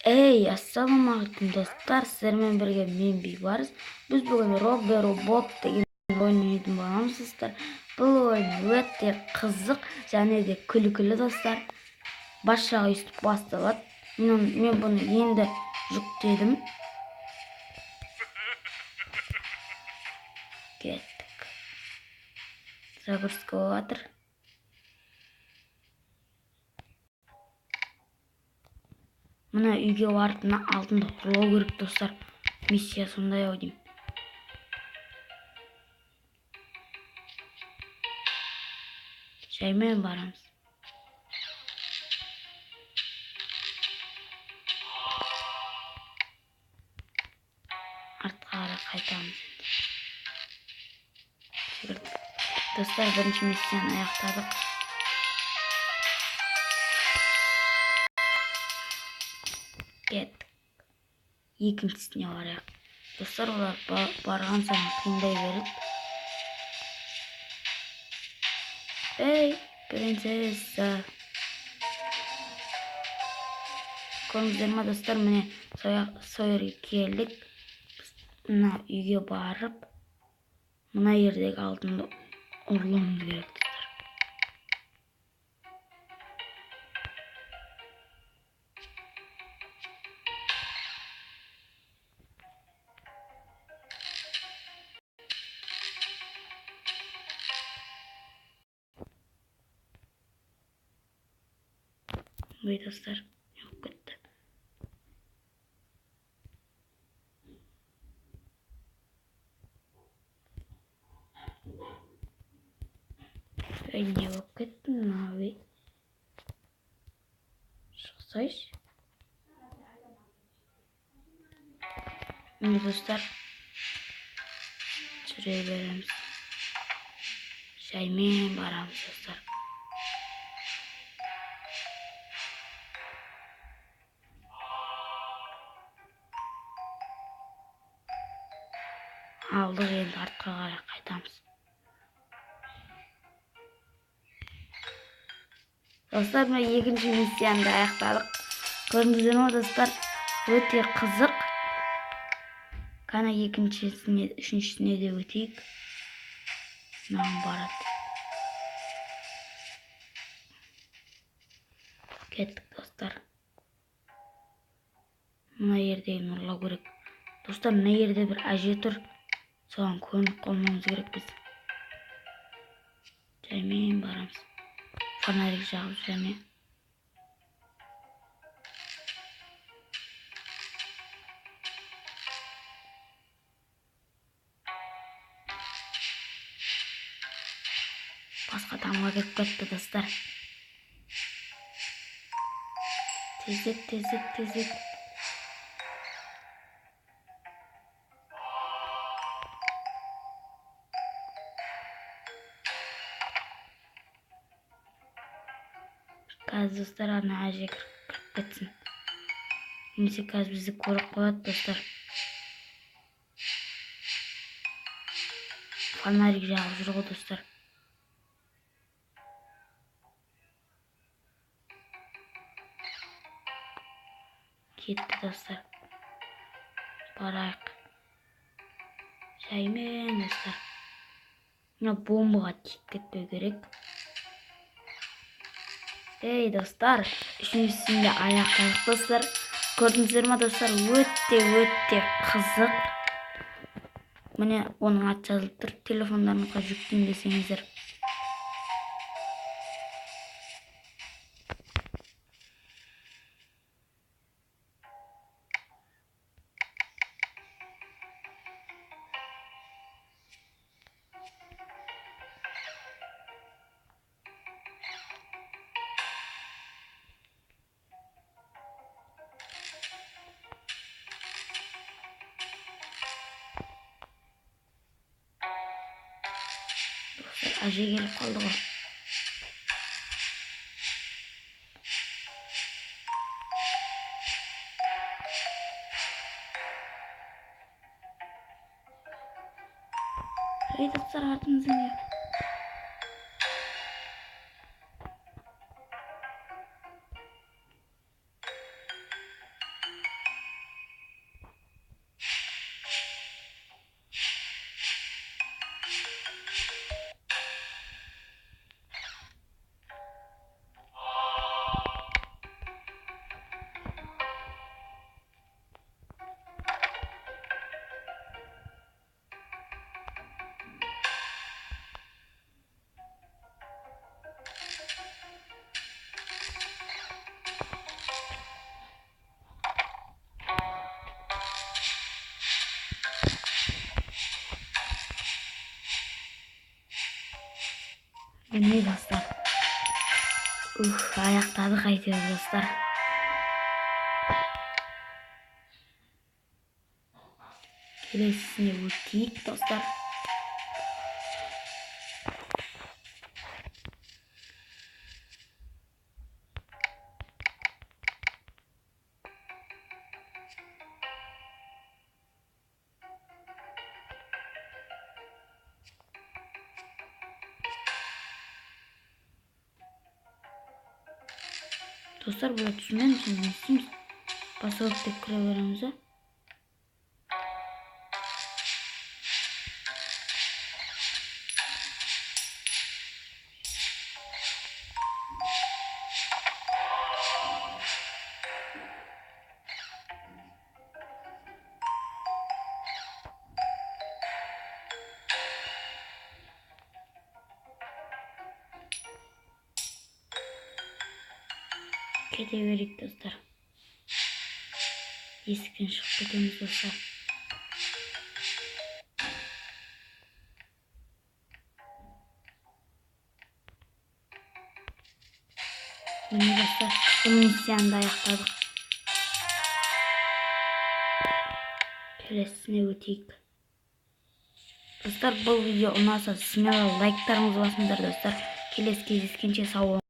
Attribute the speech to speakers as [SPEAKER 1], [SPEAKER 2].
[SPEAKER 1] Ассалаумағалейкум достар, сіздермен бірге мен Бейбарыс. Біз бүгін Robber Robot деген ойын ойнайтын боламыз достар. Бұл ойын өте қызық және де күлкілі достар. Бас жағы өйстіп басталады. Мен бұны енді жүктедім. Кеттік. Загрузка болып жатыр. Мына үйге барып алтынды ұрлау керек достар. Миссия сондай ау деймін. Жаймен барамыз. Артқа қарай қайтамыз. Достар, бірінші миссияны аяқтадық. Кеттік. Екіншісіне барайық. Достар, олар барған сайын қиындай береді. Принцесса. Көрдіңіздер ме достар, міне сойерге келдік. Мына үйге барып, мына жердегі алтынды ұрлауымыз керек достар. Ой достар, yok ketті. Не болып кетті мынау. Шықсайшы. Міне достар, жүре береміз. Жаймен барамыз достар. Алдық, енді артқа қарай қайтамыз. Достар, мен екінші миссияны аяқтадық. Көрдіңіздер ме достар, өте қызық. Қана екіншісіне, үшіншісіне де өтейік. Мынау барады. Кеттік достар. Мына жерден ұрлау керек. Достар, мына жерде бір әже тұр. Соған көрініп қалмауымыз керек біз. Жаймен барамыз. Фонарик жағып және. Басқа тамға келіп кетті достар. Тезек. Қазір достар, ана әже кіріп кетсін. Немесе қазір бізді көріп қояды достар. Фонарик жағып жүр ғой достар. Кетті достар. Барайық. Жаймен достар. Мына бомбаға тиіп кетпеу керек. Достар, үшіншісінде аяқтадық достар. Көрдіңіздер ме достар, өте қызық. Міне оның аты жазылып тұр. Телефондарыңызға жүктейін десеңіздер. Әже келіп қалды ғой. Достар, артыңыздан кел. Міне достар. Аяқтадық әйтеуір достар. Келесісіне өтейік достар. Dostlar burada түсінген için ne istейміз? Басылып деп кіре береміз. Kete verdik dostlar. Есіктен шығып кетеміз достар. Міне достар, бұл миссияны да аяқтадық. Келесісіне өтейік. Достар, бұл видео ұнаса смело лайктарыңызды басыңыздар достар. Келесі кездескенше сау болыңыздар.